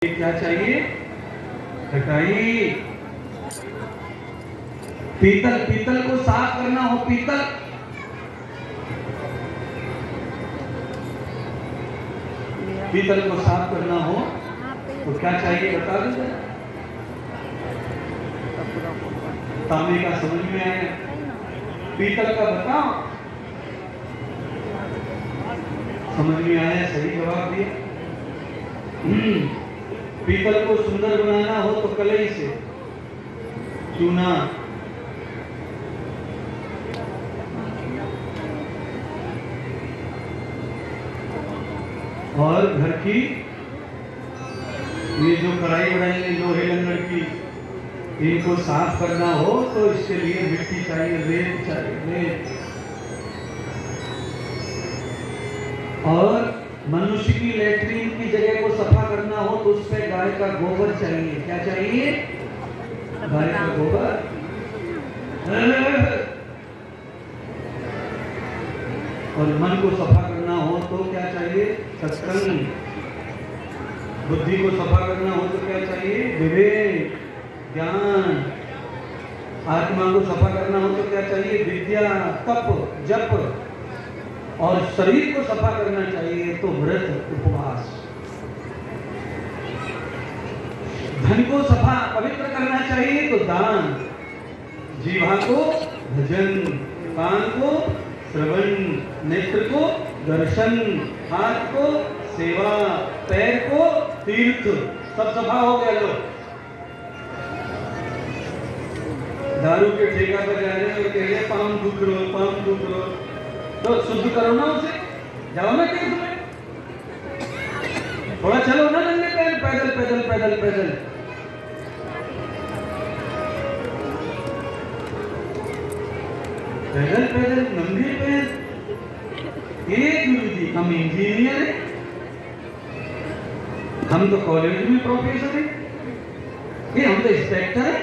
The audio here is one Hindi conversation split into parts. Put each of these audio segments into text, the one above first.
क्या चाहिए? खटाई। पीतल, पीतल को साफ करना हो, पीतल पीतल को साफ करना हो तो क्या चाहिए बता दीजिए। तांबे का समझ में आया, पीतल का बताओ। समझ में आया, सही जवाब दिया। पीतल को सुंदर बनाना हो तो कलई से, चूना। और घर की ये जो कढ़ाई बढ़ाई लोहे लंगड़ की, इनको साफ करना हो तो इसके लिए मिट्टी चाहिए, रेत चाहिए, रेत। और मनुष्य की लेटरिन की जगह को सफा करना हो तो उसपे गाय का गोबर चाहिए। क्या चाहिए? गाय का गोबर। और मन को सफा करना हो तो क्या चाहिए? सत्संग। बुद्धि को सफा करना हो तो क्या चाहिए? विवेक, ज्ञान। आत्मा को सफा करना हो तो क्या चाहिए? विद्या, तप, जप। और शरीर को सफा करना चाहिए तो व्रत, उपवास। धन को सफा पवित्र करना चाहिए तो दान। जीवा को भजन, कान को श्रवण, नेत्र को दर्शन, हाथ को सेवा, पैर को तीर्थ। सब सफा हो गया। लो दारू के ठेका पर जा रहे और कह रहे पाम दुख रो, पाम दुख रो, तो शुद्ध करो ना उसे, जाओ ना तीर्थ में, थोड़ा चलो ना नंगे पैर, पैदल पैदल पैदल पैदल। पैदल पैदल नंगे पैर। एक गुरुजी, हम इंजीनियर हैं, हम तो कॉलेज में प्रोफेसर हैं, ये हम तो इंस्पेक्टर हैं,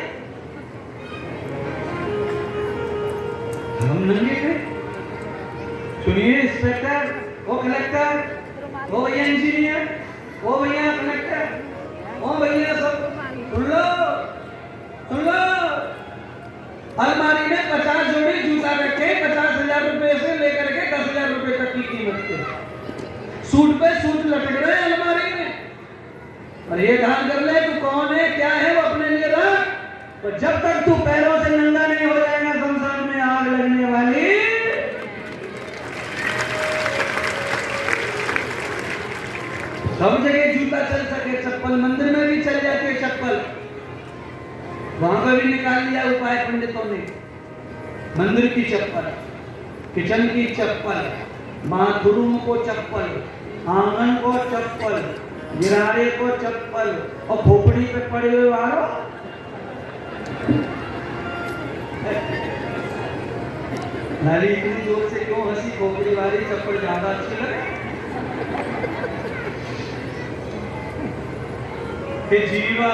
हम नंगे पैर। सुनिए इंस्पेक्टर, वो कलेक्टर, वो भैया इंजीनियर, वो भैया कलेक्टर, वो भैया सब सुन लो, सुन लो। अलमारी में 50 जोड़ी जूता रखे, 50,000 रुपए से लेकर के 10,000 रुपए तक की कीमत के। सूट पे सूट लटक रहे हैं अलमारी में, और ये ध्यान कर ले तू कौन है, क्या है, वो अपने लिए रख। तो जब तक तू पैरों से नंगा नहीं हो जाएगा, शमशान में आग लगने वाली। सब जगह जूता चल सके, चप्पल मंदिर में भी चल जाती है चप्पल, वहां पर भी निकाल लिया उपाय पंडितों ने। मंदिर की चप्पल, किचन की चप्पल, बाथरूम को चप्पल, आंगन को चप्पल, गिरारे को चप्पल, और खोपड़ी पे पड़े हुए वालों। नारी इतनी जोर से क्यों हंसी? खोपड़ी वाली चप्पल ज्यादा अच्छी लगे। हे जीवा,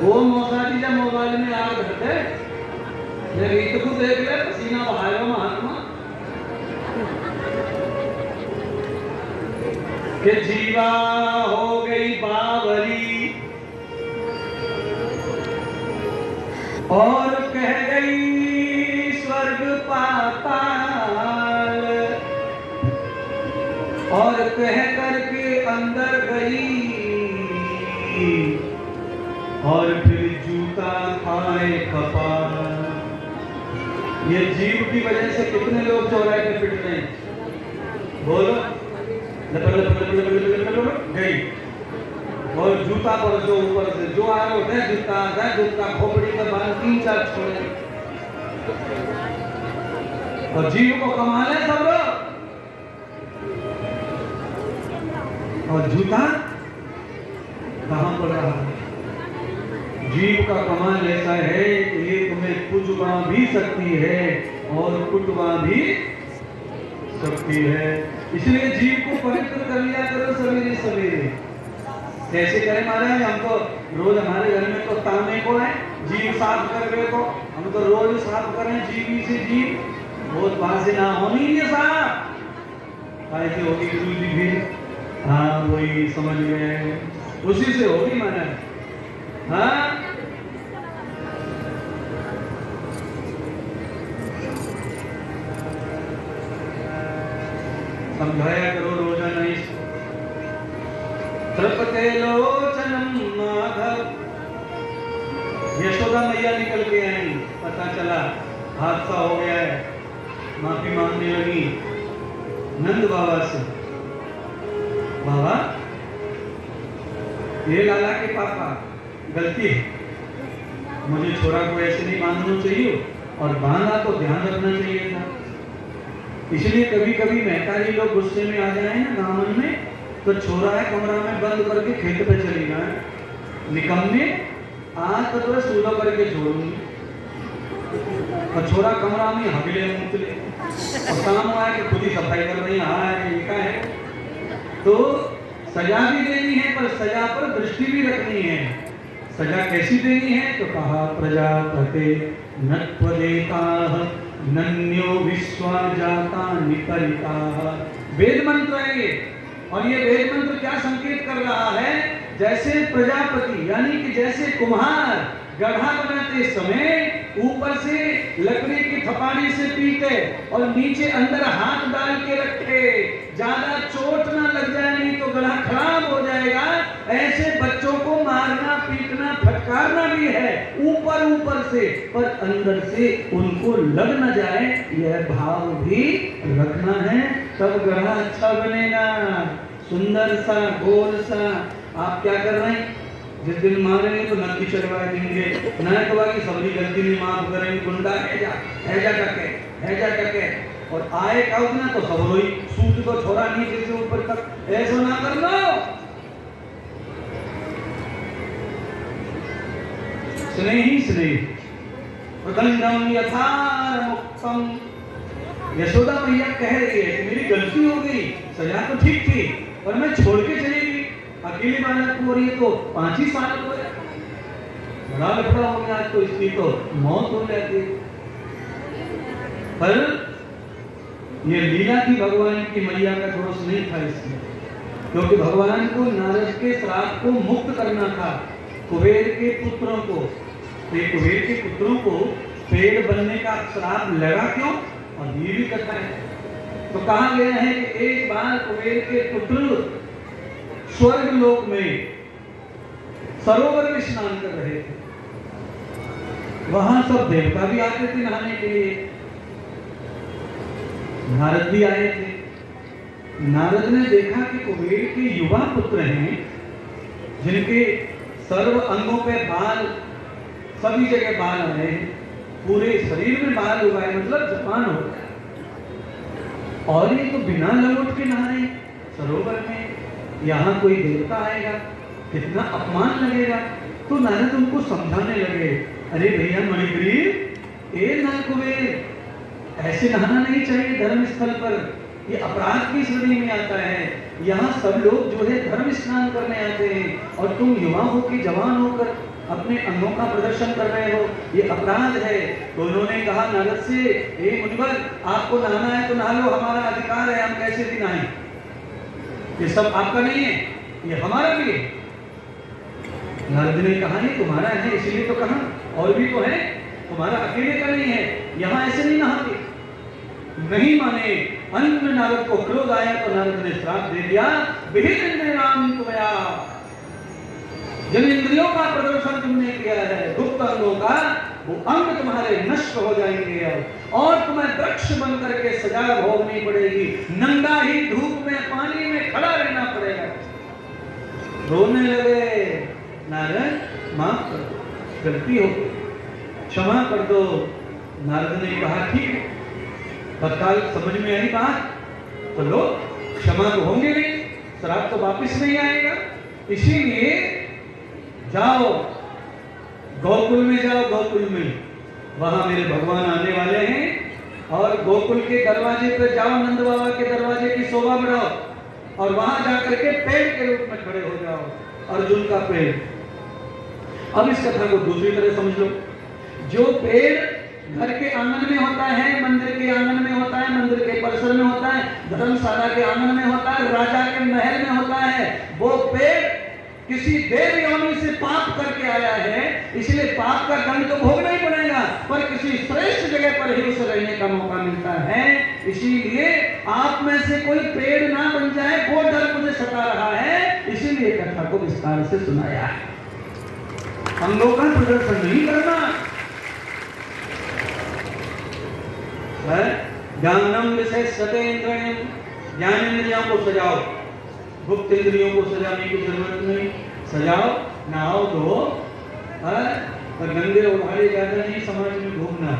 वो मौसारी जब मोबाइल में आग धरते, ये रीत को देख ले, पसीना बहाएगा महात्मा। कि जीवा हो गई बावरी और कह गई स्वर्ग पाताल, और कह करके अंदर गई, और फिर जूता खाए कपाल। ये जीव की वजह से कितने लोग चौराहे पे पिट रहे हैं? बोलो। गई और जूता पर जो ऊपर से जो आ रहा है, जूता खोपड़ी पर बांध 3-4 छोड़े, और जीव को कमाल है सब लोग। और जूता कहां पर रहा? जीव का कमाल ऐसा है कि ये तुम्हें कुचवा भी सकती है और कुटवा भी सकती है। इसलिए जीव को पवित्र कर लिया करो सवेरे सवेरे। कैसे करें महाराज? हम तो रोज, हमारे घर में तो ताने को है, जीव साफ कर रहे, तो हम तो रोज साफ करें जीवी से जीव। बहुत बात से ना होनी है साहब, ऐसे होगी गुरु जी भी, हाँ वही समझ गए, उसी से होगी माना। हाँ समझाया करो रोजाना इस तृपते लोचनम माधव। यशोदा मैया निकल के आई, पता चला हादसा हो गया है, माफी मांगने लगी नंद बाबा से, बाबा ये लाला के पापा गलती है, मुझे छोरा को ऐसे नहीं बांधना चाहिए और बांधा तो ध्यान रखना चाहिए था। इसलिए कभी कभी महतारी लोग गुस्से में आ जाए ना दामन में, तो छोरा है कमरा में बंद करके खेत पे चली जाए, निकम्मे आज तो तुम्हें सूलो करके छोड़ूंगी, और छोरा कमरा में हगले मुतले और शाम आए कि खुद ही सफाई कर रही है। तो सजा भी देनी है, पर सजा पर दृष्टि भी रखनी है। सजा कैसी देनी है? तो कहा प्रजापते नत्वदेताः नन्यो विश्वा जाता निपरिता। वेद मंत्र है ये, और ये वेद मंत्र क्या संकेत कर रहा है? जैसे प्रजापति यानी कि जैसे कुम्हार गढ़ा बनाते समय ऊपर से लकड़ी की थपाड़ी से पीटे और नीचे अंदर हाथ डाल के रखे, ज्यादा चोट ना लग जाए नहीं तो गढ़ा खराब हो जाएगा। ऐसे बच्चों को मारना पीटना फटकारना भी है ऊपर ऊपर से, पर अंदर से उनको लग न जाए यह भाव भी रखना है, तब गढ़ा अच्छा बनेगा, सुंदर सा गोल सा। आप क्या कर रहे हैं? जिस दिन मारेंगे तो नक्की चढ़वा देंगे, न तो बाकी सबरी गलती नहीं माफ करेंगे, गुंडा हैजा टके और आए का उतना तो सब रोई सूट को छोड़ा नीचे से ऊपर तक, ऐसा ना कर लो। स्नेही प्रदंडम यथा मुक्तम। यशोदा मैया कह रही है कि मेरी गलती हो गई, सजा तो ठीक थी पर मैं छोड़ के चली गई, अकेली बालक हो रही है तो 5 ही साल हो गए, बड़ा लफड़ा हो गया, तो इसकी तो मौत हो जाती। पर ये लीला थी भगवान की, मैया का दोष नहीं था इसमें, क्योंकि भगवान को नारद के श्राप को मुक्त करना था। कुबेर के पुत्रों को, कुबेर के पुत्रों को पेड़ बनने का श्राप लगा क्यों? और ये भी कथा है। तो कहा गया है कि एक बार कुबेर के पुत्र स्वर्ग लोक में सरोवर में स्नान कर रहे थे, वहां सब देवता भी आते थे नहाने के लिए, नारद भी आए थे। नारद ने देखा कि कुबेर के युवा पुत्र हैं जिनके सर्व अंगों पे बाल, सभी जगह बाल आ रहे हैं, पूरे शरीर में बाल उगाए, मतलब जवान हो गया, और ये तो बिना लंगोट के नहा रहे सरोवर में, यहाँ कोई देवता आएगा कितना अपमान लगेगा। तो नारद उनको समझाने लगे, अरे भैया मणिग्रीव, ए नाकुबेर, ऐसे नहाना नहीं चाहिए धर्म स्थल पर, ये अपराध की श्रेणी में आता है। यहाँ सब लोग जो है धर्म स्नान करने आते हैं और तुम युवा होकर जवान होकर अपने अंगों का प्रदर्शन कर रहे हो, ये अपराध है। तो उन्होंने कहा नारद से, ए मुनिवर, आपको नहाना है तो नहा लो, हमारा अधिकार है, हम कैसे भी नहाएं, ये सब आपका नहीं है, ये हमारा भी है। नारद ने कहा नहीं तुम्हारा है इसीलिए तो कहा, और भी तो है, तुम्हारा अकेले का नहीं है, यहाँ ऐसे नहीं नहाते। नहीं माने, अंत में नारद को क्रोध आया तो नारद ने श्राप दे दिया, जिन इंद्रियों का प्रदर्शन तुमने किया है गुप्त अंगों का, वो अंग तुम्हारे नष्ट हो जाएंगे और तुम्हें वृक्ष बन करके सजा भोगनी पड़ेगी, नंगा ही धूप में पानी में खड़ा रहना पड़ेगा। रोने लगे, नारद माफ कर दो, गलती हो गई, क्षमा कर दो। नारद ने कहा ठीक है, तत्काल समझ में आई बात, तो लो, क्षमा तो होंगे नहीं, श्राप तो वापिस नहीं आएगा, इसीलिए जाओ गोकुल में, जाओ गोकुल में, वहां मेरे भगवान आने वाले हैं, और गोकुल के दरवाजे पर जाओ, नंद बाबा के दरवाजे की शोभा बढ़ाओ और वहां जाकर के पेड़ के रूप में खड़े हो जाओ, अर्जुन का पेड़। अब इस कथा को दूसरी तरह समझ लो, जो पेड़ घर के आंगन में होता है, मंदिर के आंगन में होता है, मंदिर के परिसर में होता है, धर्मशाला के आंगन में होता है, राजा के महल में होता है। वो पेड़ किसी देव योनि से पाप करके आया है, इसलिए पाप का दंड तो भोगना ही पड़ेगा, पर किसी श्रेष्ठ जगह पर ही उसे रहने का मौका मिलता है। इसीलिए आप में से कोई पेड़ ना बन जाए, वो डर मुझे सता रहा है, इसीलिए कथा को विस्तार से सुनाया है। अंगों का प्रदर्शन नहीं करना है। ज्ञानम विषय सतेन्द्रियम, ज्ञानेंद्रियों को सजाओ, गुप्त इंद्रियों को सजाने की जरूरत नहीं। सजाओ, नहाओ धो, पर गंगे उड़ाड़े ज्यादा नहीं समाज में घूमना।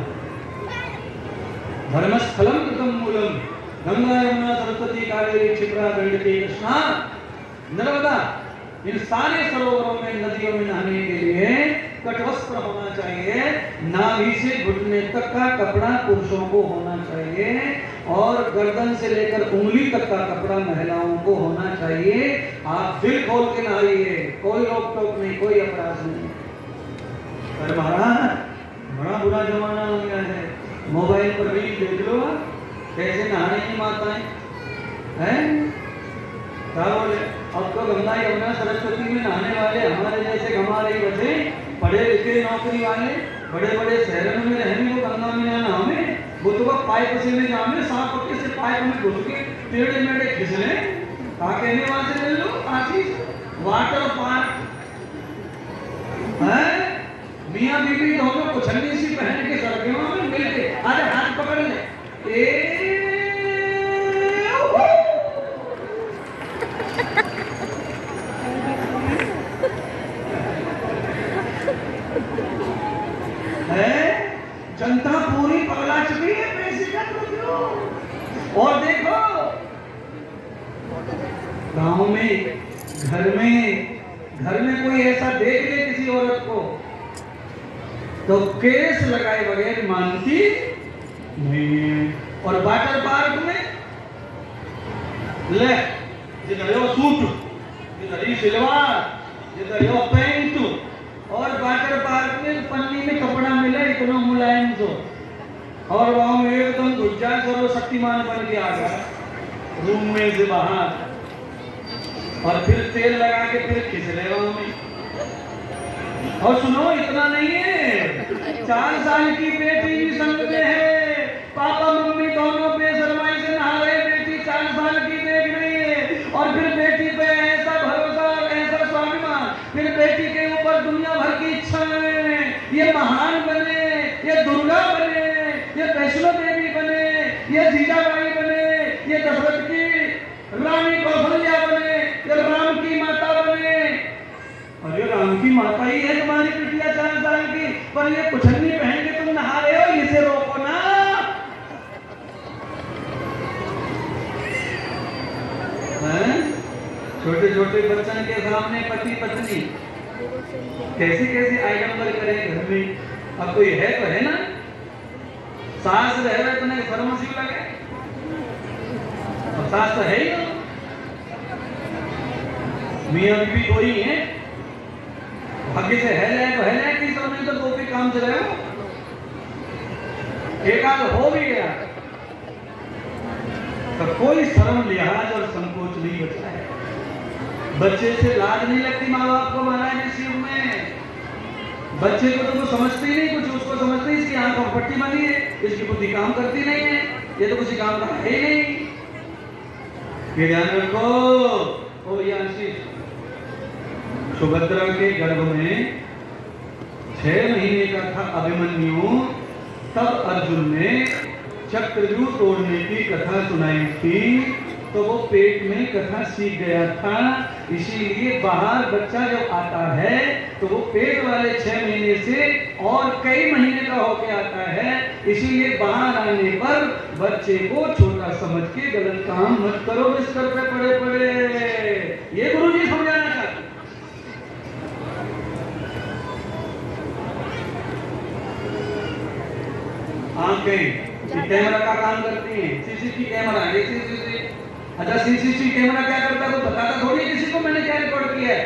धर्मस्थलम कृतम मूलम, गंगा यमुना सरस्वती कावेरी क्षिप्रा गंडकी कृष्णा नर्मदा, इन सारे सरोवरों में नदियों में नहाने के लिए कटवस्त्र होना चाहिए, नाभि से घुटने तक का कपड़ा पुरुषों को होना चाहिए, और गर्दन से लेकर उंगली तक का कपड़ा महिलाओं को होना चाहिए। आप दिल खोल के नहाइए, कोई रोक टोक नहीं, कोई अपराध नहीं। पर महाराज बड़ा बुरा जमाना हो गया है, मोबाइल पर रील देख लो, कैसे नहा रही माताएं हैं, क्या बोले। अब तो गंगा यमुना सरस्वती में नहाने वाले हमारे जैसे हमारे बच्चे पढ़े लिखे नौकरी वाले बड़े बड़े शहरों में रहने को गंगा में ना नहावे, वो तो पाइप से में जामे, सांप पट्टे से पाइप में घुस के टेढ़े मेढ़े खिसले, कहा कहने वहां से ले लो काशी वाटर पार्क है। मियाँ बीबी दोनों कुछली सी पहन के सड़कों में मिलके आज हाथ पकड़ ले, जनता पूरी पगला चुकी है पैसे का तो। और देखो गांव में घर में कोई ऐसा देख ले किसी औरत को तो केस लगाए बगैर मानती नहीं। और वाटर पार्क में ले जिधर सूट, जिधर सलवार, जिधर पैंट, और वाटर पार्क में पन्नी में कपड़ा मिला इतना मुलायम तो, और वहां में एकदम गुज्जा सर्वशक्तिमान बन के आ गया रूम में से बाहर, और फिर तेल लगा के फिर खिसले वहां में। और सुनो इतना नहीं है, 4 साल की बेटी भी संग में है, पापा मम्मी दोनों बेशर्माई से नहा रहे, बेटी 4 साल की देख रही है, और फिर बेटी पे ऐसा भरोसा, ऐसा स्वाभिमान, फिर बेटी के ऊपर दुनिया भर की इच्छाएं, ये महान बने, ये दुर्गा बने, ये वैष्णो देवी बने, ये जीजाबाई बने, ये दशरथ की रानी कौशल्या बने, ये राम की माता बने। और ये राम की माता ही है तुम्हारी बिटिया 4 साल की, पर ये कुछन्नी पहन के तुम नहा रहे हो, इसे रोको ना। छोटे छोटे बच्चन के सामने पति पत्नी कैसे कैसे आइडम्बर करें घर में। अब कोई है तो है ना, सास रह रहा है तुम्हें फार्मेसी लगे, अब सास तो है ही ना, मियाँ बीवी दो ही है, भाग्य से है जाए तो है जाए, तीसरा नहीं तो दो भी काम चले हो, एक आध हो भी गया तो कोई शर्म लिहाज और संकोच नहीं बचा है। बच्चे से लाज नहीं लगती माँ बाप को महाराज इस युग में। बच्चे को तो समझते ही नहीं कुछ, उसको समझते ही इसकी आंखों में पट्टी बनी है, इसकी बुद्धि काम करती नहीं है, ये तो कुछ काम का है ही नहीं। ये ध्यान रखो। ओ भैया आशीष, सुभद्रा के गर्भ में 6 महीने का था अभिमन्यु, तब अर्जुन ने चक्रव्यूह तोड़ने की कथा सुनाई थी, तो वो पेट में कथा सीख गया था। इसीलिए बाहर बच्चा जब आता है तो वो पेट वाले 6 महीने से और कई महीने का होके आता है। इसीलिए बाहर आने पर बच्चे को छोटा समझ के गलत काम मत करो, बिस्तर पे पड़े पड़े। ये गुरुजी समझाना चाहते। आंखें कैमरा का काम करती हैं, सीसीटीवी कैमरा है, अच्छा सीसीटीवी कैमरा क्या करता है तो बताता थोड़ी किसी को मैंने क्या रिकॉर्ड किया है,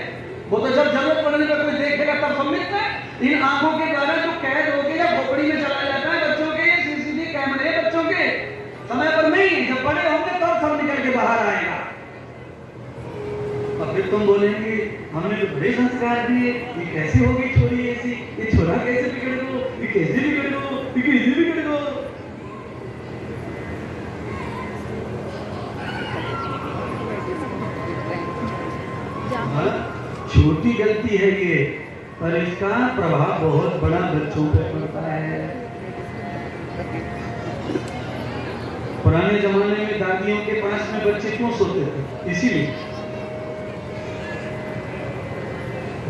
वो तो जब जरूरत पड़ने पर कोई देखेगा तब समझता है। इन आंखों के द्वारा जो कैद हो गया खोपड़ी में चला जाता है, तुम बोलेंगे हमने तो बड़े संस्कार दिए, ये कैसे हो गई छोरी ऐसी, ये छोरा कैसे बिगड़ गो, ये कैसे बिगड़ गो, ये कैसे बिगड़ गो। छोटी गलती है ये, पर इसका प्रभाव बहुत बड़ा बच्चों पर पड़ता है। पुराने जमाने में दादियों के पास में बच्चे क्यों सोते थे? इसीलिए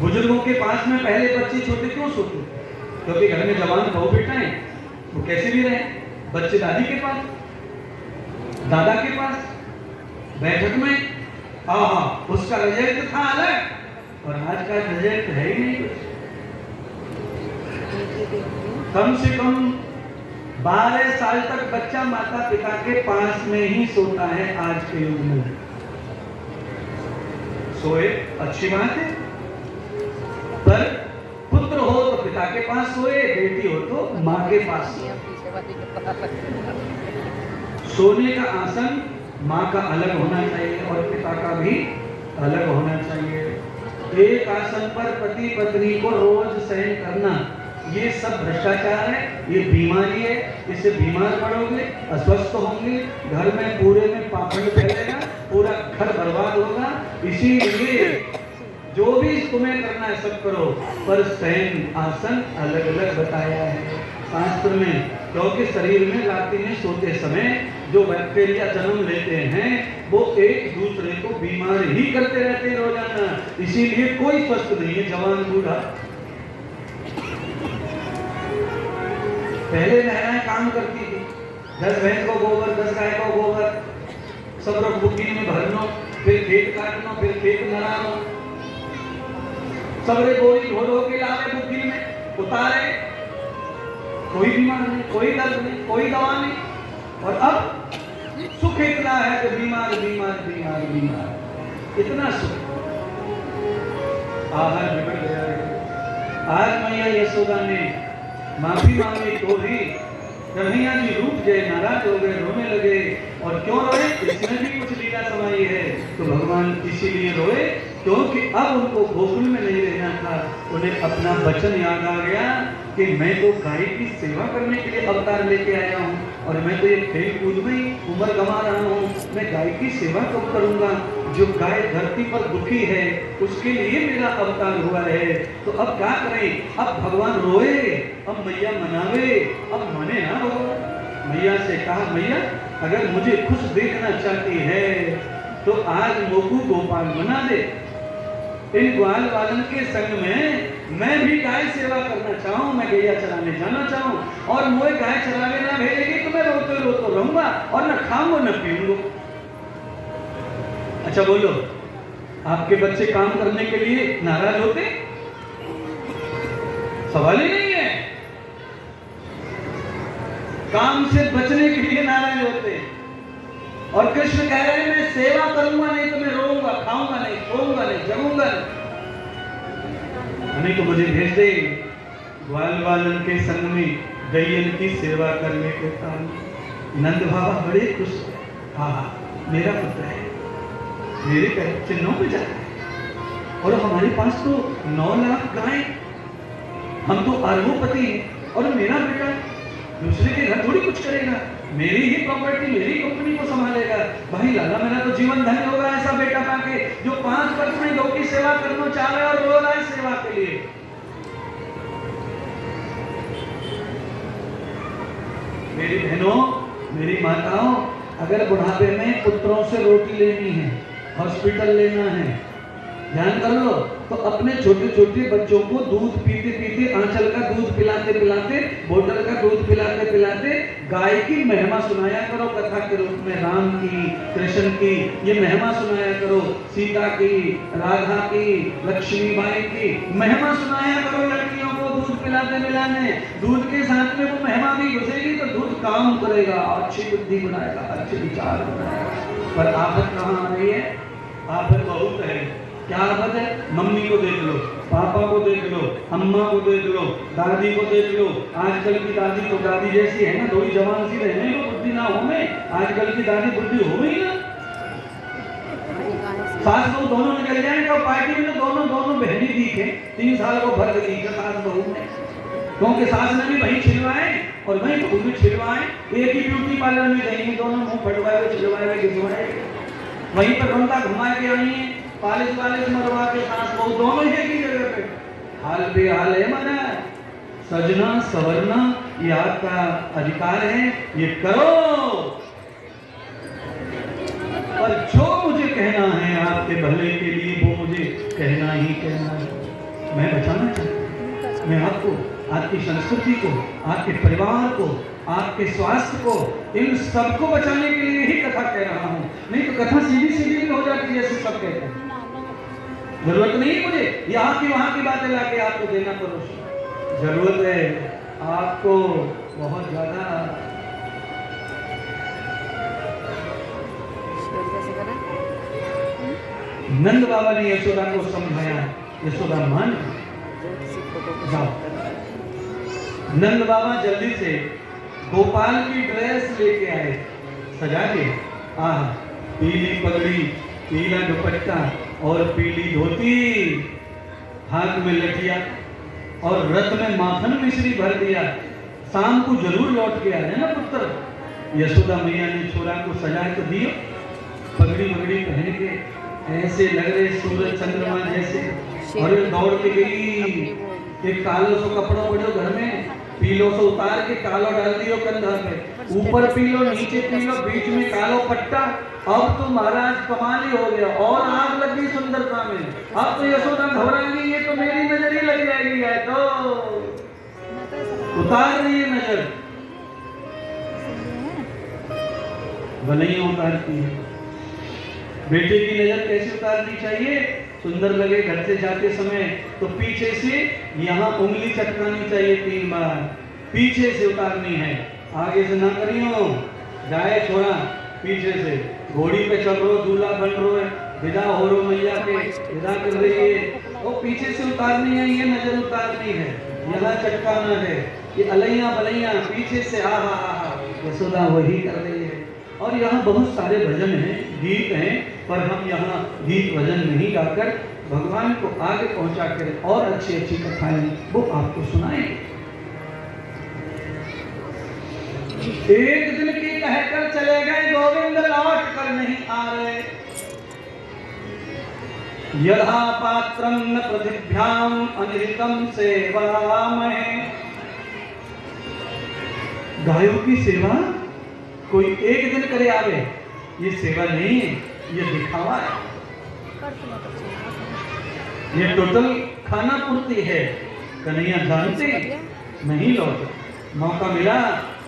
बुजुर्गों के पास में पहले बच्चे छोटे क्यों सोते थे? क्योंकि घर में जवान बहू बेटा है, वो कैसे भी रहे, बच्चे दादी के पास, दादा के पास, बैठक में, उसका रिजल्ट था अलग, और आज का रिजल्ट है ही नहीं कुछ। कम से कम 12 साल तक बच्चा माता पिता के पास में ही सोता है आज के युग में। सोए अच्छी बात है, पर पुत्र हो तो पिता के पास सोए, बेटी हो तो मां के पास सोए। सोने का आसन मां का अलग होना चाहिए और पिता का भी अलग होना चाहिए। एक आसन पर पति पत्नी को रोज शयन करना, ये सब भ्रष्टाचार है, ये बीमारी है। इससे बीमार पड़ोगे, अस्वस्थ होंगे, घर में पूरे में पापड़ फैलेगा, पूरा घर बर्बाद होगा। इसीलिए जो भी तुम्हें करना है सब करो, पर शयन आसन अलग अलग बताया है शास्त्र में। क्योंकि शरीर में रात्रि में सोते समय जो बैक्टीरिया जन्म लेते हैं वो एक दूसरे को बीमार ही करते रहते हैं रोजाना। इसीलिए कोई स्वस्थ नहीं है, जवान बूढ़ा। पहले महिलाएं काम करती थी, 10 भैंस को गोबर, 10 गाय को गोबर, सब लोग बुकी में भरनो, फिर खेत काटनो, फिर खेत नरानो, सबरे बोरी ढो ढो के लावे बुकी में उतारे, कोई बीमार नहीं, कोई दर्द नहीं, कोई दवा नहीं। और अब सुख इतना है कि बीमार बीमार बीमार बीमार, इतना सुख, आहार बिगड़ गया है। आज मैया यशोदा ने माफी मांगी तो भी कन्हैया जी रूठ गए, नाराज हो गए, रोने लगे। और क्यों रोए? इसमें भी कुछ लीला समाई है। तो भगवान इसीलिए रोए क्योंकि अब उनको गोकुल में नहीं रहना था। उन्हें अपना वचन याद आ गया कि मैं तो गाय की सेवा करने के लिए अवतार लेके आया हूँ, और मैं तो ये खेल कूद में ही उम्र गंवा रहा हूँ, मैं गाय की सेवा कब करूँगा? जो गाय धरती पर दुखी है उसके लिए मेरा अवतार हुआ है। तो अब क्या करें? अब भगवान रोए, अब मैया मनावे, अब मने ना हो। मैया से कहा, मैया अगर मुझे खुश देखना चाहती है तो आज मोकू गोपाल बना दे। इन ग्वाल वालन के संग में मैं भी गाय सेवा करना चाहूँ, मैं गैया चराने जाना चाहूँ, और मुझे गाय चराने ना भेजेगी तो मैं रोते रोते रहूंगा और न खाऊंगा न पीऊंगा। अच्छा बोलो, आपके बच्चे काम करने के लिए नाराज होते? सवाल ही नहीं है। काम से बचने के लिए नाराज होते। और कृष्ण कह रहे हैं मैं सेवा करूंगा नहीं तो मैं रोऊंगा, खाऊंगा नहीं, सोऊंगा नहीं, जगूंगा नहीं तो मुझे भेज दे ग्वाल वालन के संग में गैयन की सेवा करने के कारण। नंद बाबा बड़े खुश, हाँ मेरा पुत्र है, मेरे चिन्हों पे जाता है, और हमारे पास तो 9 लाख गाय, हम तो अरबोपति हैं, और मेरा बेटा दूसरे के घर थोड़ी कुछ करेगा, मेरी ही प्रॉपर्टी, मेरी कंपनी को संभालेगा। भाई लाला मेरा तो जीवन धन्य होगा ऐसा बेटा पाके जो 5 वर्ष में गौ की सेवा करना चाह रहा है और रो रहा है सेवा के लिए। मेरी बहनों, मेरी माताओं, अगर बुढ़ापे में पुत्रों से रोटी लेनी है, हॉस्पिटल लेना है, ध्यान कर लो, तो अपने छोटे छोटे बच्चों को दूध पीते पीते, आंचल का दूध पिलाते पिलाते, बोतल का दूध पिलाते पिलाते गाय की महिमा सुनाया करो कथा के रूप में। राम की, कृष्ण की ये महिमा सुनाया करो, सीता की, राधा की, लक्ष्मीबाई की महिमा सुनाया करो। लड़कियों को दूध पिलाते पिलाने, दूध के साथ में वो महिमा भी घुसेगी तो दूध काम करेगा, अच्छी बुद्धि बनाएगा, अच्छे विचार बनाएगा। पर आफत कहाँ आ रही है? आफत बहुत है। क्या आफत है? मम्मी को देख लो, पापा को देख लो, अम्मा को देख लो, दादी को देख लो। आजकल की दादी तो दादी जैसी है ना, थोड़ी जवान सी रहने को बुद्धि ना हो में, आजकल की दादी बुद्धि हो गई ना। सास बहू दोनों निकल जाए तो पार्टी में तो दोनों बहनी दिखे, 3 साल को फर्क दिखे सास बहू में, क्योंकि सास ने भी वही छिलवाए और वही बहू भी छिलवाए, एक ही ब्यूटी पार्लर में जाएंगे, दोनों मुंह फटवाए हुए छिलवाए हुए घिसवाए, वहीं पर रंगा घुमा के आई है, पालिश वालिश मरवा के सास बहू दोनों ही एक ही जगह पे। हाल बेहाल है मना, सजना सवरना ये आपका अधिकार है, ये करो, पर जो मुझे कहना है आपके भले के लिए वो मुझे कहना ही कहना है। मैं बचाना चाहता हूं, मैं आपको, आपकी संस्कृति को, आपके परिवार को, आपके स्वास्थ्य को, इन सबको बचाने के लिए ही कथा कह रहा हूं, नहीं तो कथा सीधी सीधी भी हो जाती है, जैसे सब कहते हैं। जरूरत नहीं है मुझे यहाँ की वहां की बातें लाके आपको देना पड़ोसी, जरूरत है आपको बहुत ज्यादा। नंद बाबा ने यशोदा को समझाया, यशोदा मान जाओ। नंद बाबा जल्दी से गोपाल की ड्रेस लेके आए, सजा के, पीली पगड़ी, पीला दुपट्टा और पीली धोती, हाथ में लठिया और रथ में माखन मिश्री भर दिया। शाम को जरूर लौट के आए ना पुत्र। यशोदा मैया ने छोरा को सजा तो दिया, पगड़ी पगड़ी पहन के ऐसे लग रहे सूरज चंद्रमा जैसे, और दौड़ के गई, एक कालो सो कपड़ा पड़ो घर में, पीलो से उतार के कालो डाल दियो कंधा पे, ऊपर पीलो नीचे पीलो बीच में कालो पट्टा। अब तो महाराज कमाल ही हो गया, और आग लग गई सुंदरता में। अब तो यशोदा घबराएंगी, ये तो मेरी नजर ही लग जाएगी, है तो उतार रही है नजर, भले उतारती है। बेटे की नजर कैसे उतारनी चाहिए? सुंदर लगे घर से जाते समय तो पीछे से यहाँ उंगली चटकानी चाहिए 3 बार, पीछे से उतारनी है, आगे से ना करियो। जाए छोड़ा पीछे से, घोड़ी पे चल रो, दूल्हा बन रो, विदा हो रो मैया के, विदा कर रही है, वो पीछे से उतारनी है, ये नजर उतारनी है, यहाँ चटकाना है, ये अलैया बलैया पीछे से, हा हा हा हा, यशोदा वही कर रही है। और यहाँ बहुत सारे भजन हैं, गीत हैं, पर हम यहाँ गीत भजन नहीं गाकर भगवान को आगे पहुंचा कर और अच्छी अच्छी कथाएं वो आपको सुनाएंगे। एक दिन की कहकर चले गए गोविंद, लौट कर नहीं आ रहे। यथा पात्रम न पृथिभ्याम अनिहितम सेवामहे। गायों की सेवा कोई एक दिन करे आवे, ये सेवा नहीं है, ये दिखावा है, ये टोटल खाना पूर्ति है। कन्हैया जानते नहीं लौटे, मौका मिला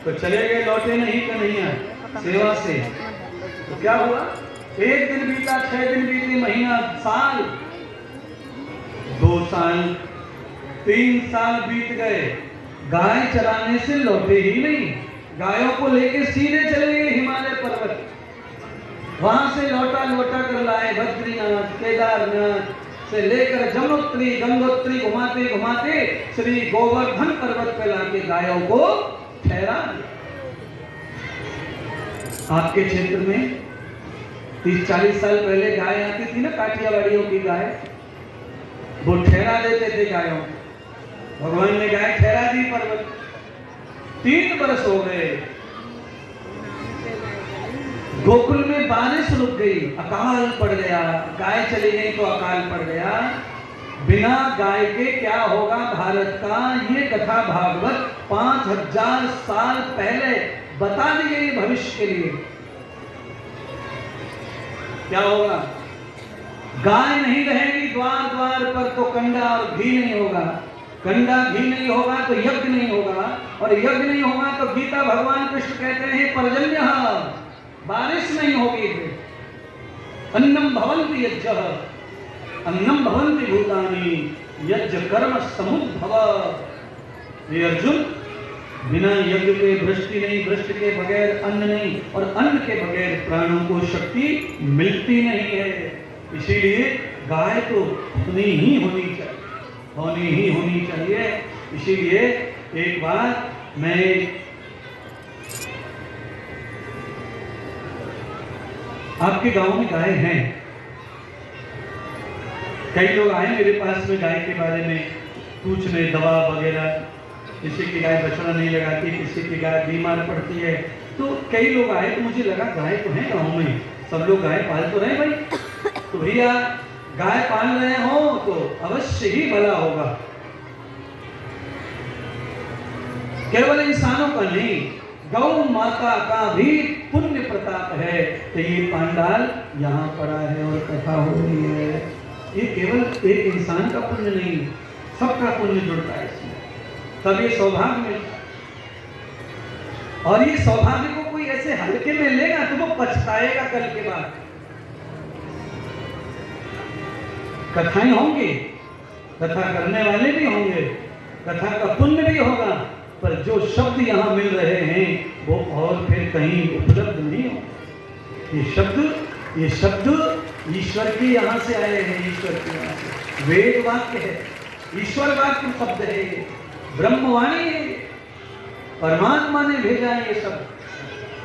तो चले गए, लौटे नहीं कन्हैया सेवा से। तो क्या हुआ? 1 दिन बीता, 6 दिन बीते, महीना, साल, 2 साल, 3 साल बीत गए, गाय चराने से लौटे ही नहीं। गायों को लेके सीधे चले गए हिमालय पर्वत, वहां से लौटा कर लाए बद्रीनाथ, केदारनाथ से लेकर जमुनोत्री, गंगोत्री घुमाते घुमाते श्री गोवर्धन पर्वत पे लाके गायों को ठहरा। आपके क्षेत्र में 30-40 साल पहले गाय आती थी ना, काठियावाड़ियों की गाय, वो ठहरा देते थे गायों। भगवान ने गाय ठहरा दी पर्वत। 3 बरस हो गए, गोकुल में बारिश रुक गई, अकाल पड़ गया, गाय चली गई तो अकाल पड़ गया। बिना गाय के क्या होगा भारत का, ये कथा भागवत 5000 साल पहले बता दी गई भविष्य के लिए। क्या होगा? गाय नहीं रहेगी द्वार द्वार पर तो कंडा और घी नहीं होगा, कंडा घी नहीं होगा तो यज्ञ नहीं होगा, और यज्ञ नहीं होगा तो गीता भगवान कृष्ण कहते हैं पर्जन्य, बारिश नहीं होगी। अन्नम भवन्ति यज्ञः, अन्नम भवन्ति भूतानि, यज्ञ कर्म समुद्भव। ये अर्जुन, बिना यज्ञ के वृष्टि नहीं, वृष्टि के बगैर अन्न नहीं, और अन्न के बगैर प्राणों को शक्ति मिलती नहीं है। इसीलिए गाय तो होनी ही होनी चाहिए, होनी ही होनी चाहिए। इसीलिए एक बार मैं आपके गांव में गाय हैं, कई लोग आए मेरे पास में गाय के बारे में पूछने, दवा वगैरह, किसी की गाय बछड़ा नहीं लगाती, किसी की गाय बीमार पड़ती है। तो कई लोग आए तो मुझे लगा गाय तो है गाँव में, सब लोग गाय पाल तो रहे भाई, तो भैया गाय पाल रहे हो तो अवश्य ही भला होगा। केवल इंसानों का नहीं, गौ माता का भी पुण्य प्रताप है। तो ये पांडाल यहाँ पड़ा है और कथा हो रही है। ये केवल एक इंसान का पुण्य नहीं, सबका पुण्य जुड़ता है इसमें, तब ये सौभाग्य मिलता है। और ये सौभाग्य को कोई ऐसे हल्के में लेगा तो वो पछताएगा कल के बाद। कथाएं होंगी, कथा करने वाले भी होंगे, कथा का पुण्य भी होगा, पर जो शब्द यहाँ मिल रहे हैं वो और फिर कहीं उपलब्ध नहीं हो। ये शब्द ईश्वर के यहाँ से आए हैं, ईश्वर के यहाँ से वेद वाक्य है, ईश्वर वाक्य शब्द है, ये ब्रह्मवाणी है, परमात्मा ने भेजा है ये शब्द।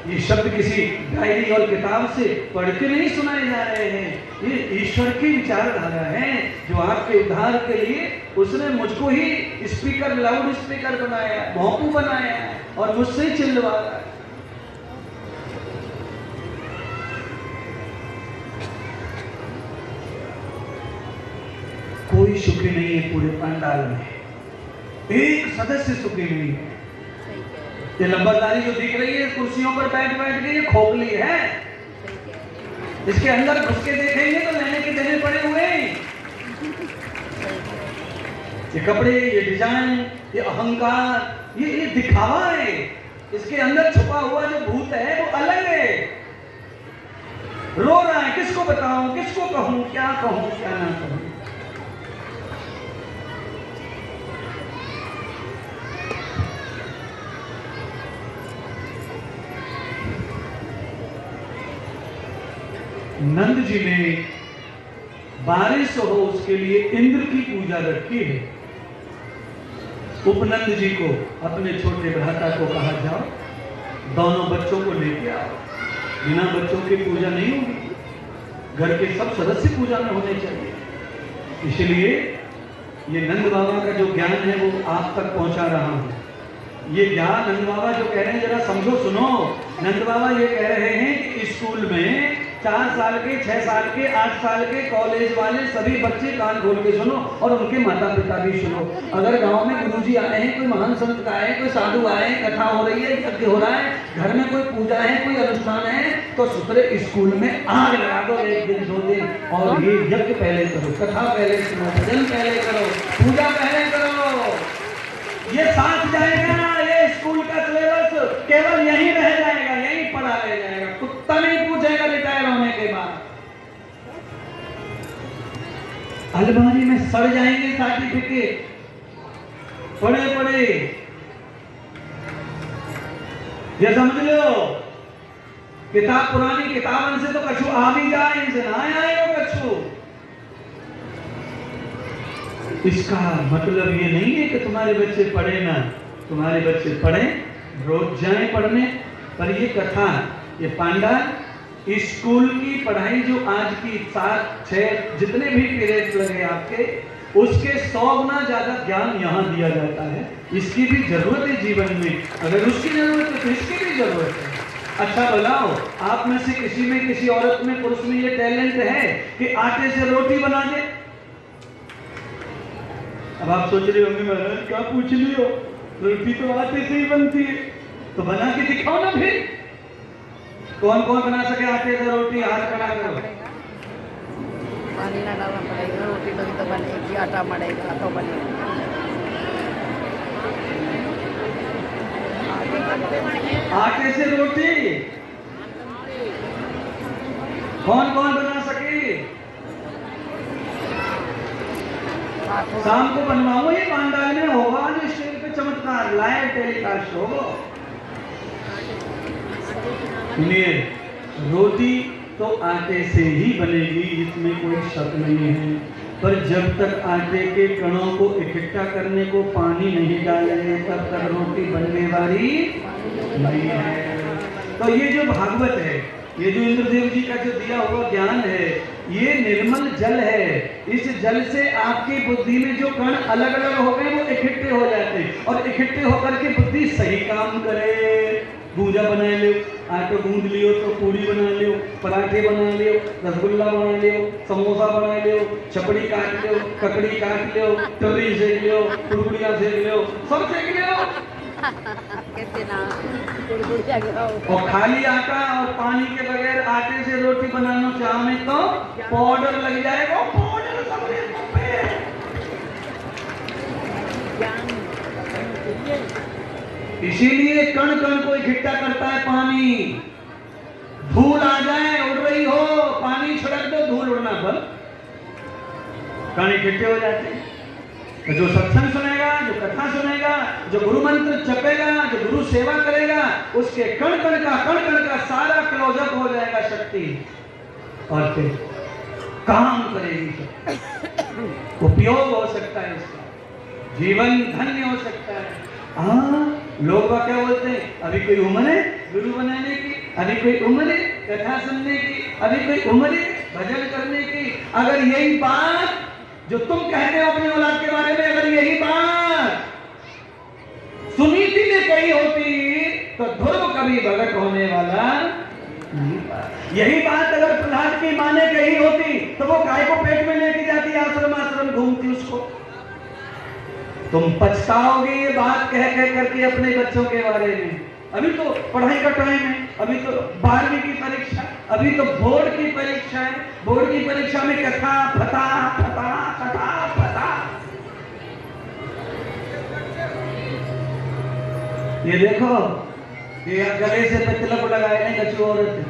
ये शब्द किसी डायरी और किताब से पढ़ के नहीं सुनाए जा रहे हैं, ये ईश्वर की विचारधारा है जो आपके उद्धार के लिए उसने मुझको ही स्पीकर, लाउड स्पीकर बनाया, भोंपू बनाया और मुझसे चिल्लवा रहा है। कोई सुखी नहीं है पूरे पंडाल में, एक सदस्य सुखी नहीं है। ये लंबरदारी जो दिख रही है कुर्सियों पर बैठ बैठ के, ये खोखली है। इसके अंदर घुस के देखेंगे तो लेने के देने पड़े हुए हैं। ये कपड़े, ये डिजाइन, ये अहंकार, ये दिखावा है। इसके अंदर छुपा हुआ जो भूत है वो अलग है। रो रहा है, किसको बताऊं, किसको कहूं, क्या कहूं, क्या ना कहूं। नंद जी ने बारिश हो उसके लिए इंद्र की पूजा रखी है। उपनंद जी को, अपने छोटे भ्राता को कहा जाओ दोनों बच्चों को लेके आओ, बिना बच्चों की पूजा नहीं होगी, घर के सब सदस्य पूजा में होने चाहिए। इसलिए ये नंद बाबा का जो ज्ञान है वो आप तक पहुंचा रहा हूं। ये ज्ञान नंद बाबा जो कह रहे हैं जरा समझो, सुनो। नंद बाबा ये कह रहे हैं कि स्कूल में 4 साल के, 6 साल के, 8 साल के कॉलेज वाले सभी बच्चे कान खोल के सुनो और उनके माता पिता भी सुनो। अगर गांव में गुरुजी आए हैं, कोई महान संत आए, कोई साधु आए, कथा हो रही है, यज्ञ हो रहा है, घर में कोई पूजा है, कोई अनुष्ठान है, तो सुतरे स्कूल में आग लगा दो 1 दिन 2 दिन, और ये यज्ञ पहले करो, कथा पहले सुनो, भजन पहले करो, पूजा पहले करो। ये साथ जाएगा, ये स्कूल का सिलेबस केवल यहीं रह जाएगा, यहीं पढ़ा रह जाएगा, कुत्ता नहीं पूछेगा रिटायर होने के बाद। अलमारी में सड़ जाएंगे सर्टिफिकेट पड़े पड़े। ये समझ लो, किताब पुरानी किताबन से तो कछु आ भी जाए, इनसे ना आए वो कछु। इसका मतलब ये नहीं है कि तुम्हारे बच्चे पढ़े ना, तुम्हारे बच्चे पढ़े, रोज जाएं पढ़ने। पर ये कथा, ये पांडाल, स्कूल की पढ़ाई जो आज की 7-6 जितने भी पीरियड्स लगे आपके, उसके 100 गुना ज्यादा ज्ञान यहाँ दिया जाता है। इसकी भी जरूरत है जीवन में, अगर उसकी जरूरत है तो इसकी भी जरूरत है। अच्छा बताओ, आप में से किसी में, किसी औरत में, पुरुष में ये टैलेंट है कि आटे से रोटी बना दे? अब आप सोच रहे होंगे महाराज क्या पूछ लियो, रोटी तो आटे से ही बनती है, तो बना के दिखाओ ना फिर। कौन कौन बना सके आटे से रोटी? हाथ खड़ा करो। पानी ना डालना पड़ेगा, रोटी बनी तो बनेगी, आटा मरेगा तो बनेगा। आटे से रोटी कौन कौन बना सके? शाम को बनवाओ, ये पांडाल में होगा जो स्टेज पे चमत्कार लाइव टेलीकास्ट होगा। सुनिए, रोटी तो आटे से ही बनेगी, इसमें कोई शक नहीं है, पर जब तक आटे के कणों को इकट्ठा करने को पानी नहीं डालेंगे तब तक रोटी बनने वाली नहीं है। तो ये जो भागवत है, ये जो इंद्रदेव जी का जो दिया हुआ ज्ञान है, ये निर्मल जल है। इस जल से आपकी बुद्धि में जो कण अलग अलग हो गए वो इकट्ठे हो जाते हैं, और इकट्ठे होकर के बुद्धि सही काम करे। गूंजा बना लियो, आटो गूंद लियो तो पूड़ी बना लियो, पराठे बना लियो, रसगुल्ला बना लियो, समोसा बना लियो, चपड़ी काट लियो, ककड़ी काट लियो, टोरी सेक लियो, कुड़कुड़िया सेक लियो, सब सेक लियो। कहते ना गुड़गुड़िया गिराओ। और खाली आटा और पानी के बगैर आटे से रोटी बनाना चाहे तो पाउडर लग जाएगा, पाउडर सबके मुंह पे। इसीलिए कण कण को इकट्ठा करता है पानी। धूल आ जाए, उड़ रही हो, पानी छिड़क दो, धूल उड़ना बंद, कण इकट्ठे हो जाते हैं। तो जो सत्संग सुनेगा, जो कथा सुनेगा, जो गुरु मंत्र जपेगा, जो गुरु सेवा करेगा, उसके कण कण का सारा क्लोजअप हो जाएगा शक्ति, और फिर काम करेगी, उपयोग हो सकता है इसका, जीवन धन्य हो सकता है। लोग क्या बोलते हैं, अभी कोई उम्र है गुरु बनाने की, अभी कोई उम्र है कथा सुनने की, अभी कोई उम्र है भजन करने की। अगर यही बात जो तुम कहते हो अपनी औलाद के बारे में, अगर यही बात सुनीति ने कही होती तो ध्रुव कभी भगत होने वाला नहीं। यही बात अगर प्रहलाद की माँ ने कही होती तो वो गाय को पेट में लेके जाती, आश्रम आश्रम घूमती उसको। तुम पछताओगे ये बात कह कह करके अपने बच्चों के बारे में। अभी तो पढ़ाई का टाइम है, अभी तो 12वीं की परीक्षा, अभी तो बोर्ड की परीक्षा है। बोर्ड की परीक्षा में कथा फता फता कथा फता। ये देखो, ये गले से पे तिलक लगाए नहीं कछु औरत,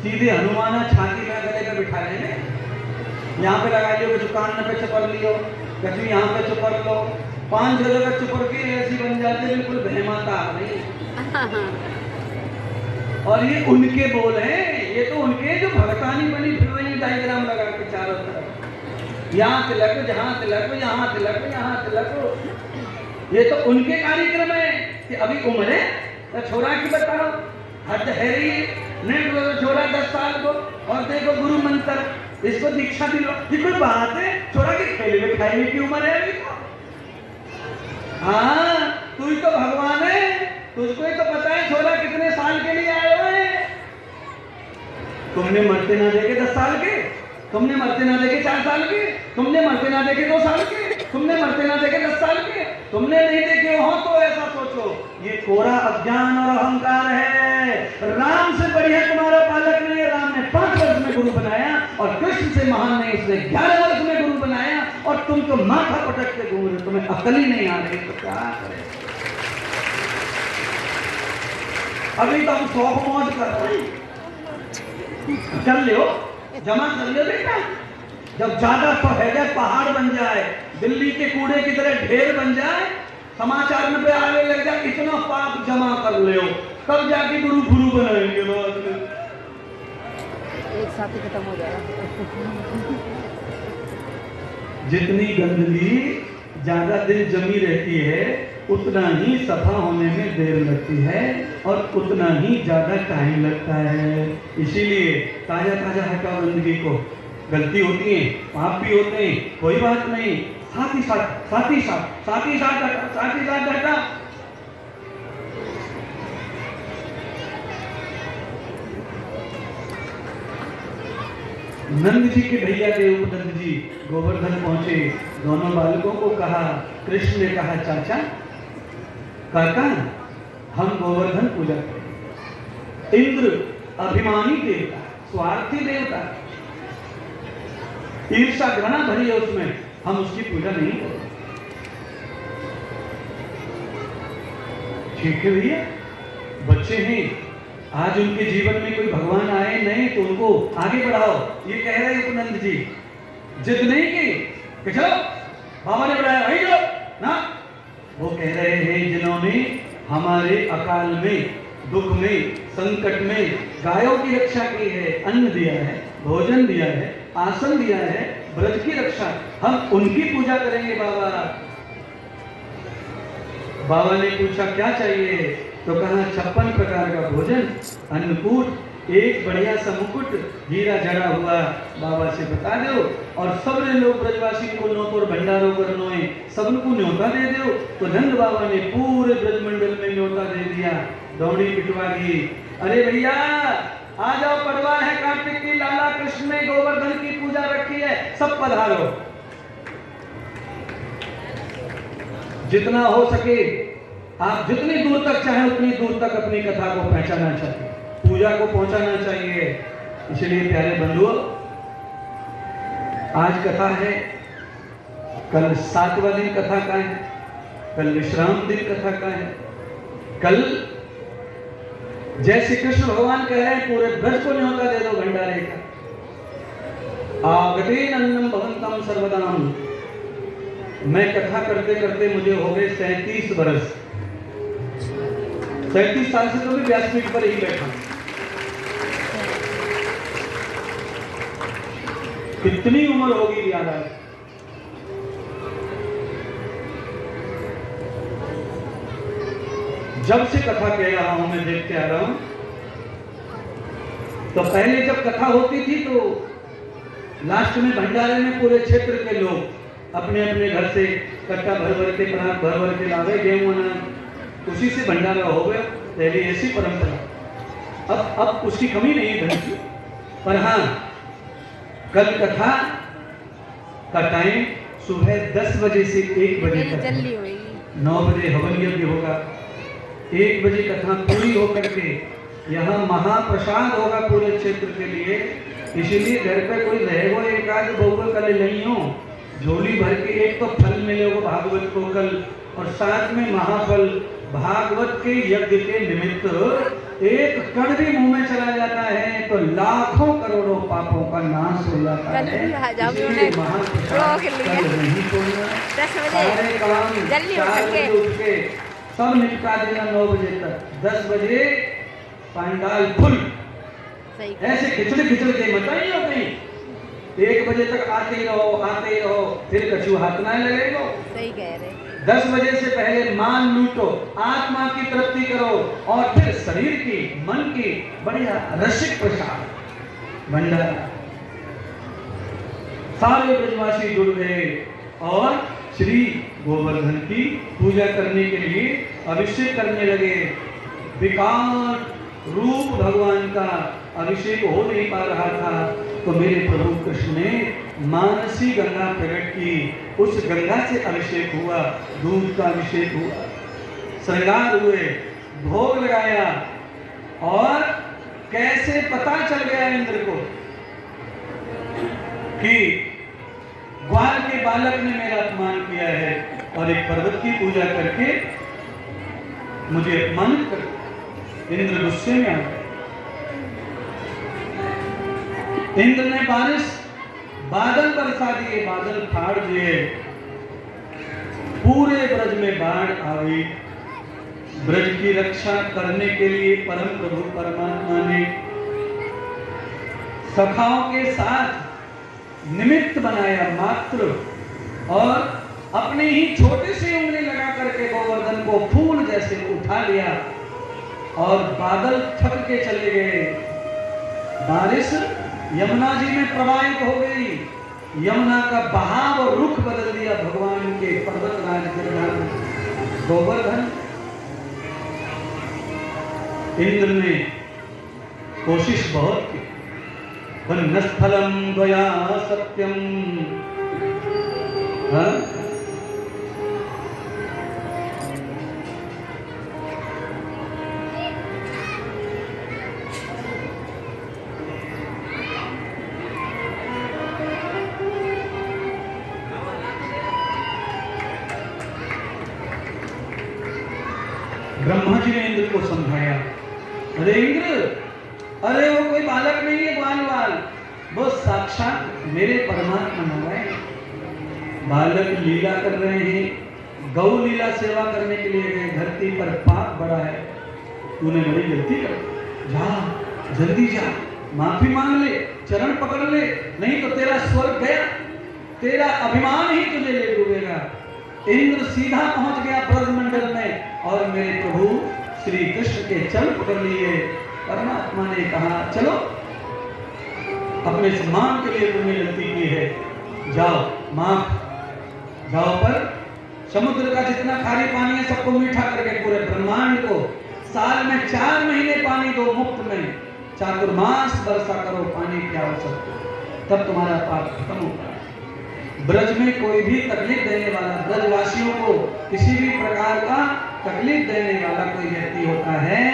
सीधे हनुमाना छाती में गले पे बिठा लेंगे, यहाँ पे लगा लियो, कछु कान पे चुपर लियो, कछु यहाँ पे चुपर लो, 5 जगह चुपर के ऐसी बन जाते, बिल्कुल भयमाता नहीं। और ये उनके बोल हैं, ये तो उनके जो भगतानी बनी फिर वही डायग्राम लगा के चारों तरफ, यहाँ तिलक, जहाँ तिलक, यहाँ तिलक, यहाँ तिलक। ये तो उनके कार्यक्रम है कि अभी उम्र है तो छोरा की बताओ, हद है रही नहीं, छोरा 10 साल को, और देखो गुरु मंत्र, इसको दीक्षा दिलो, ये कोई बात है? छोरा की खेलने में खाने की उम्र है अभी तो। हाँ, तू ही तो भगवान है, तुझको ही तो पता है छोरा कितने साल के लिए आए हुए हैं। तुमने मरते ना देखे 10 साल के, तुमने मरते ना देखे 4 साल के, तुमने मरते ना देखे 2 साल के, तुमने मरते ना देखे 10 साल के, तुमने नहीं देखे हो तो ऐसा सोचो, ये कोरा अज्ञान और अहंकार है। राम से बढ़िया तुम्हारा पालक नहीं है। राम ने 5 वर्ष में गुरु बनाया, और कृष्ण से महान नहीं, उसने 11 वर्ष में गुरु बनाया, और तुम तो माथा पटक के घूम रहे हो, तुम्हें अकल ही नहीं आ रही, तो क्या करें? अभी तो हम शौक मौज कर रहे हैं, कर लियो, जमा कर लियो बेटा। जब ज्यादा फैले पहाड़ बन जाए, दिल्ली के कूड़े की तरह ढेर बन जाए, समाचार में पे आने लग जाए, इतना पाप जमा कर लियो, तब जाके गुरु गुरु बनाएंगे बाद में। एक साथ ही खत्म हो जाएगा। जितनी गंदगी ज्यादा दिन जमी रहती है, उतना ही सफा होने में देर लगती है, और उतना ही ज्यादा टाइम लगता है। इसीलिए ताजा ताजा हटाओ गंदगी को। गलती होती है, पाप भी होते हैं, कोई बात नहीं, साथ ही साथ हटा। नंद जी के भैया देवनंद जी गोवर्धन पहुंचे, दोनों बालकों को कहा, कृष्ण ने कहा, चाचा काका हम गोवर्धन पूजा करें। इंद्र अभिमानी देवता, स्वार्थी देवता, ईर्षा घृणा भरी है उसमें, हम उसकी पूजा नहीं करें। ठीक है भैया, बच्चे हैं, आज उनके जीवन में कोई भगवान आए नहीं तो उनको आगे बढ़ाओ, ये कह रहे हैं उपनंद जी। जिद नहीं की चलो बाबा ने बढ़ाया वही चलो ना, वो कह रहे हैं जिन्होंने हमारे अकाल में, दुख में, संकट में गायों की रक्षा की है, अन्न दिया है, भोजन दिया है, आसन दिया है, ब्रज की रक्षा, हम उनकी पूजा करेंगे बाबा। बाबा ने पूछा क्या चाहिए, तो कहा 56 प्रकार का भोजन, अन्नकूट, एक बढ़िया सा मुकुट हीरा जड़ा हुआ बाबा से बता दो और सबने लोग ब्रजवासी को न्योतो और भंडारो करनो है सबको न्योता दे दो। तो नंद बाबा ने पूरे ब्रजमंडल में न्योता दे दिया। दौड़ी पिटवा दी, अरे भैया आ जाओ, पड़वा है कार्तिक की, लाला कृष्ण ने गोवर्धन की पूजा रखी है, सब पधारो। जितना हो सके आप जितनी दूर तक चाहे उतनी दूर तक अपनी कथा को पहुंचाना चाहिए, पूजा को पहुंचाना चाहिए। इसलिए प्यारे बंधुओं, आज कथा है, कल 7वां दिन कथा का है, कल विश्राम दिन कथा का है। कल जैसे कृष्ण भगवान कह रहे हैं पूरे ब्रज को न्योता दे दो भंडारे का। आगते अन्नम भवंतम सर्वदाम। मैं कथा करते करते मुझे हो गए 37 वर्ष। 37 साल से तो मैं व्यासपीठ पर ही बैठा। कितनी उम्र होगी याद है? जब से कथा कह रहा हूं, मैं देखते आ रहा हूं, तो पहले जब कथा होती थी तो लास्ट में भंडारे में पूरे क्षेत्र के लोग अपने अपने घर से कट्टा भर भर के परात भर भर के लावे, गेहूं अनाज, उसी से भंडारा हो गया। पहले ऐसी परंपरा, अब उसकी कमी नहीं धन की। पर हाँ, कल कथा का टाइम सुबह 10 बजे से 1 बजे तक, जल्दी होगी। 9 बजे हवन यज्ञ होगा, 1 बजे कथा पूरी होकर के यहाँ महाप्रसाद होगा पूरे क्षेत्र के लिए। इसीलिए घर पे कोई रहेगो एक आध बहु कल नहीं हो, झोली भर के एक तो फल मिलेगा भागवत को कल, और साथ में महाफल। भागवत के यज्ञ के निमित्त एक कण भी मुंह में चला जाता है तो लाखों करोड़ों पापों का नाश हो जाता है। इसलिए महाप्रसाद कल नहीं छोड़ना। 10 सारे काम जल्दी 4 बजे उठ के सब निपटा देना 9 बजे तक। 10 बजे पंडाल फुल, ऐसे खिचड़ी खिचड़ी के मत ही होती। 1 बजे तक आते ही रहो, फिर कछु हाथ ना लगेगा। सही कह रहे। 10 बजे से पहले मान लूटो, आत्मा की तृप्ति करो, और फिर शरीर की, मन की बढ़िया रसिक प्रसाद भंडारा। सारे ब्रजवासी जुड़ गए और श्री गोवर्धन की पूजा करने के लिए अभिषेक करने लगे। विकास रूप भगवान का अभिषेक हो नहीं पा रहा था, तो मेरे प्रभु कृष्ण ने मानसी गंगा प्रकट की, उस गंगा से अभिषेक हुआ, दूध का अभिषेक हुआ, श्रृंगार हुए, भोग लगाया। और कैसे पता चल गया इंद्र को कि ग्वाल के बालक ने मेरा अपमान किया है और एक पर्वत की पूजा करके मुझे अपमानित कर। इंद्र गुस्से में आ गया। इंद्र ने बादल बरसा दिए, बादल फाड़ दिए, पूरे ब्रज में बाढ़ आ गई। ब्रज की रक्षा करने के लिए परम प्रभु परमात्मा ने सखाओं के साथ निमित्त बनाया मात्र, और अपने ही छोटे से उंगली लगा करके गोवर्धन को फूल जैसे उठा लिया और बादल थक के चले गए। बारिश यमुना जी में प्रवाहित हो गई। यमुना का बहाव और रुख बदल दिया भगवान के पर्वतराज गिरधर गोवर्धन। इंद्र ने कोशिश बहुत की, वन्नस्थलम द्वया सत्यम, ब्रह्मा जी ने इंद्र को समझाया, अरे इंद्र, अरे वो कोई बालक नहीं है ग्वाल, वो साक्षात मेरे परमात्मा नारायण। बालक लीला कर रहे हैं, गौ लीला सेवा करने के लिए गए, धरती पर पाप बड़ा है, तूने बड़ी गलती कर, जा जल्दी जा, माफी मांग ले, चरण पकड़ ले, नहीं तो तेरा स्वर्ग गया, तेरा अभिमान ही तुझे ले डूबेगा। इंद्र सीधा पहुंच गया ब्रजमंडल में और मेरे प्रभु श्री कृष्ण के चरण पकड़ लिए परमात्मा ने कहा चलो, अपने सम्मान के लिए तुमने गलती की है, जाओ माफ जाओ। पर समुद्र का जितना खारी पानी है सबको मीठा करके पूरे ब्रह्मांड को साल में 4 महीने पानी दो मुफ्त में, चातुर्मास वर्षा करो, पानी पियाओ सबको, तब तुम्हारा पाप खत्म होगा। ब्रज में कोई भी तकलीफ देने वाला, ब्रजवासियों को किसी भी प्रकार का तकलीफ देने वाला कोई व्यक्ति होता है,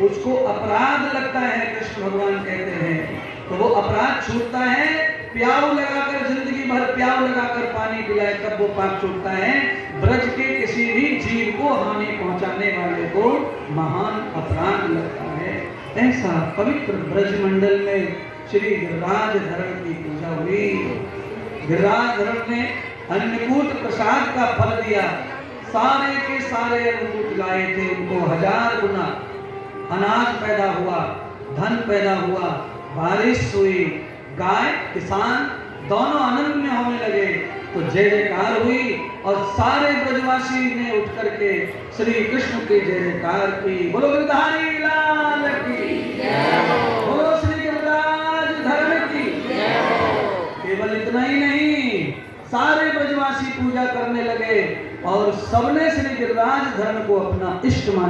उसको अपराध लगता है। कृष्ण भगवान कहते हैं तो वो अपराध छूटता है। प्याऊ लगाकर, जिंदगी भर प्याऊ लगाकर पानी पिलाए तब वो पाप छूटता है। ब्रज के किसी भी जीव को हानि पहुंचाने वाले को महान अपराध लगता है। ऐसा पवित्र ब्रज मंडल में श्री गिरिराज धरण की पूजा हुई। गिरिराज धरण ने अन्नकूट प्रसाद का फल दिया। सारे के सारे अन्नकूट लाए थे, उनको 1000 गुना अनाज पैदा हुआ, धन पैदा हुआ, बारिश हुई, गाय किसान दोनों आनंद में होने लगे। तो जय जयकार हुई और सारे ब्रजवासी ने उठ करके श्री कृष्ण की जय जयकार की। बोलो गिरधारी लाल की, बोलो श्री गिरिराज धरण की। केवल इतना ही नहीं, सारे ब्रजवासी पूजा करने लगे और सबने श्री गिरिराज धरण को अपना इष्ट मान